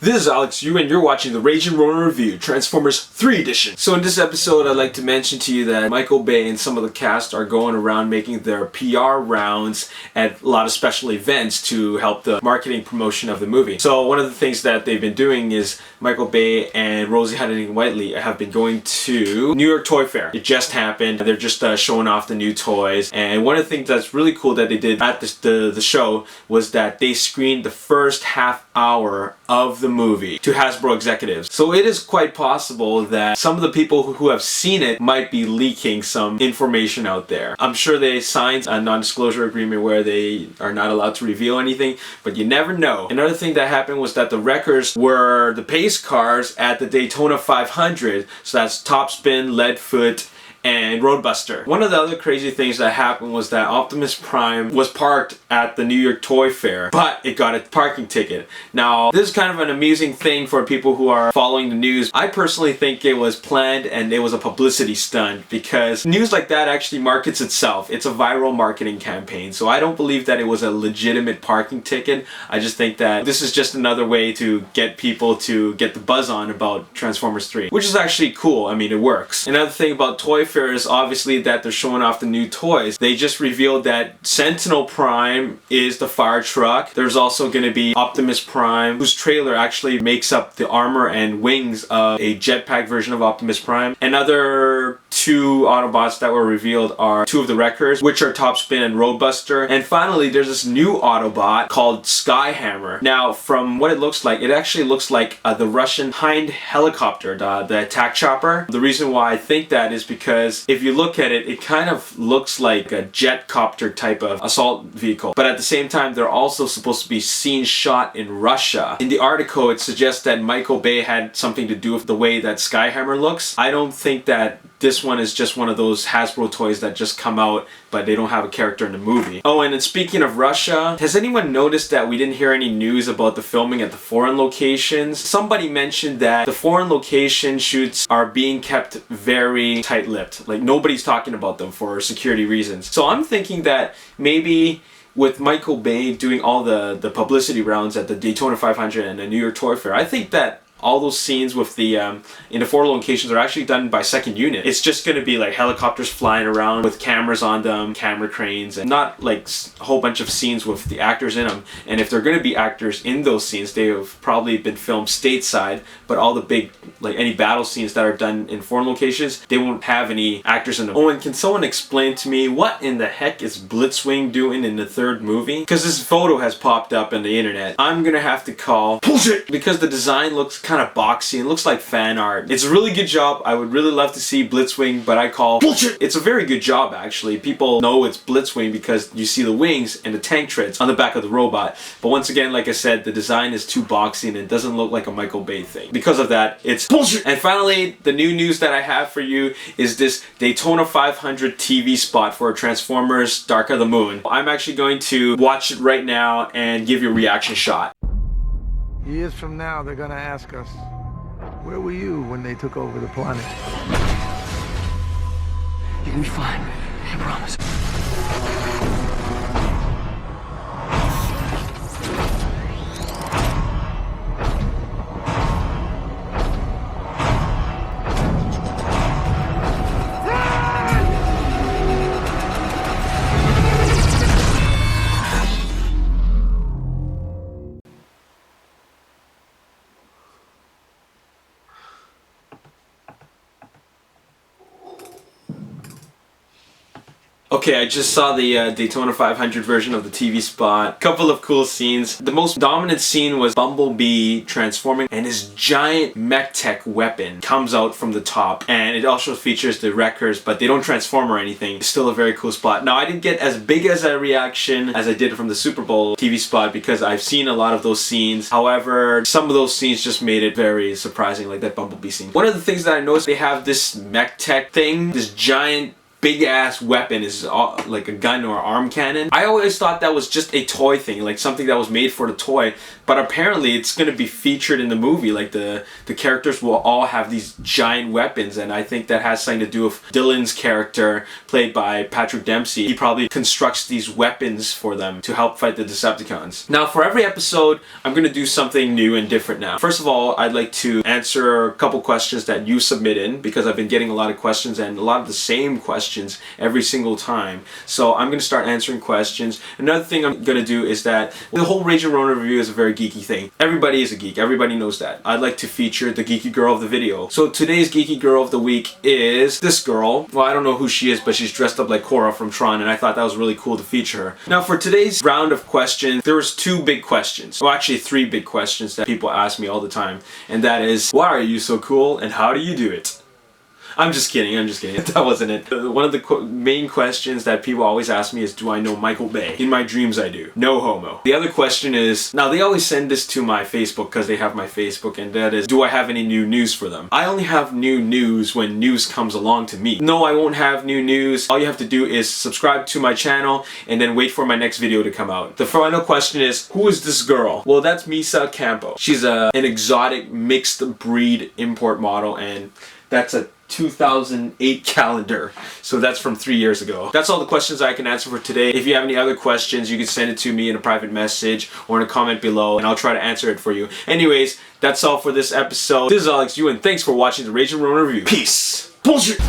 This is Alex Yu and you're watching the Rage and Ronin Review, Transformers 3 Edition. So in this episode I'd like to mention to you that Michael Bay and some of the cast are going around making their PR rounds at a lot of special events to help the marketing promotion of the movie. So one of the things that they've been doing is Michael Bay and Rosie Huntington-Whiteley have been going to New York Toy Fair. It just happened. They're just showing off the new toys, and one of the things that's really cool that they did at the show was that they screened the first half hour of the movie to Hasbro executives. So it is quite possible that some of the people who have seen it might be leaking some information out there. I'm sure they signed a non-disclosure agreement where they are not allowed to reveal anything, but you never know. Another thing that happened was that the Wreckers were the pace cars at the Daytona 500, so that's Topspin, Leadfoot, and Roadbuster. One of the other crazy things that happened was that Optimus Prime was parked at the New York Toy Fair, but it got a parking ticket. Now, this is kind of an amusing thing for people who are following the news. I personally think it was planned and it was a publicity stunt because news like that actually markets itself. It's a viral marketing campaign, so I don't believe that it was a legitimate parking ticket. I just think that this is just another way to get people to get the buzz on about Transformers 3, which is actually cool. I mean, it works. Another thing about Toy Fair is obviously that they're showing off the new toys. They just revealed that Sentinel Prime is the fire truck. There's also going to be Optimus Prime, whose trailer actually makes up the armor and wings of a jetpack version of Optimus Prime. Another two Autobots that were revealed are two of the Wreckers, which are Topspin and Roadbuster. And finally, there's this new Autobot called Skyhammer. Now, from what it looks like, it actually looks like the Russian Hind helicopter, the attack chopper. The reason why I think that is because if you look at it, it kind of looks like a jetcopter type of assault vehicle. But at the same time, they're also supposed to be scenes shot in Russia. In the article, it suggests that Michael Bay had something to do with the way that Skyhammer looks. I don't think that this one is just one of those Hasbro toys that just come out, but they don't have a character in the movie. Oh, and then speaking of Russia, has anyone noticed that we didn't hear any news about the filming at the foreign locations? Somebody mentioned that the foreign location shoots are being kept very tight-lipped. Like, nobody's talking about them for security reasons. So I'm thinking that maybe with Michael Bay doing all the publicity rounds at the Daytona 500 and the New York Toy Fair, I think that all those scenes with the in the foreign locations are actually done by second unit. It's just going to be like helicopters flying around with cameras on them, camera cranes, and not like a whole bunch of scenes with the actors in them. And if they're going to be actors in those scenes, they have probably been filmed stateside, but all the big, like any battle scenes that are done in foreign locations, they won't have any actors in them. Oh, and can someone explain to me what in the heck is Blitzwing doing in the third movie? Because this photo has popped up on the internet. I'm going to have to call bullshit because the design looks kind of boxy and looks like fan art. It's a really good job. I would really love to see Blitzwing, but I call bullshit. It's a very good job, actually. People know it's Blitzwing because you see the wings and the tank treads on the back of the robot. But once again, like I said, the design is too boxy and it doesn't look like a Michael Bay thing. Because of that, it's bullshit. And finally, the new news that I have for you is this Daytona 500 TV spot for Transformers Dark of the Moon. I'm actually going to watch it right now and give you a reaction shot. Years from now, they're gonna ask us, where were you when they took over the planet? You're gonna be fine, I promise. Okay, I just saw the Daytona 500 version of the TV spot. Couple of cool scenes. The most dominant scene was Bumblebee transforming and his giant mech tech weapon comes out from the top, and it also features the Wreckers, but they don't transform or anything. It's still a very cool spot. Now, I didn't get as big as a reaction as I did from the Super Bowl TV spot because I've seen a lot of those scenes. However, some of those scenes just made it very surprising, like that Bumblebee scene. One of the things that I noticed, they have this mech tech thing, this giant big ass weapon is like a gun or arm cannon. I always thought that was just a toy thing, like something that was made for the toy, but apparently it's going to be featured in the movie. Like the characters will all have these giant weapons, and I think that has something to do with Dylan's character played by Patrick Dempsey. He probably constructs these weapons for them to help fight the Decepticons. Now for every episode I'm going to do something new and different now. First of all, I'd like to answer a couple questions that you submitted, because I've been getting a lot of questions and a lot of the same questions every single time. So I'm going to start answering questions. Another thing I'm going to do is that the whole Rage and Ronin review is a very geeky thing. Everybody is a geek. Everybody knows that. I'd like to feature the geeky girl of the video. So today's geeky girl of the week is this girl. Well, I don't know who she is, but she's dressed up like Quorra from Tron, and I thought that was really cool to feature her. Now for today's round of questions, there was 2 big questions. Well, actually 3 big questions that people ask me all the time, and that is, why are you so cool and how do you do it? I'm just kidding, that wasn't it. One of the main questions that people always ask me is, do I know Michael Bay? In my dreams I do. No homo. The other question is, now they always send this to my Facebook because they have my Facebook, and that is, do I have any new news for them? I only have new news when news comes along to me. No, I won't have new news. All you have to do is subscribe to my channel and then wait for my next video to come out. The final question is, who is this girl? Well, that's Misa Campo. She's an exotic mixed breed import model, and that's a 2008 calendar, so that's from 3 years ago. That's all the questions I can answer for today. If you have any other questions, you can send it to me in a private message or in a comment below, and I'll try to answer it for you. Anyways, that's all for this episode. This is Alex Yu, and thanks for watching the Rage and Ronin review. Peace. Bullshit.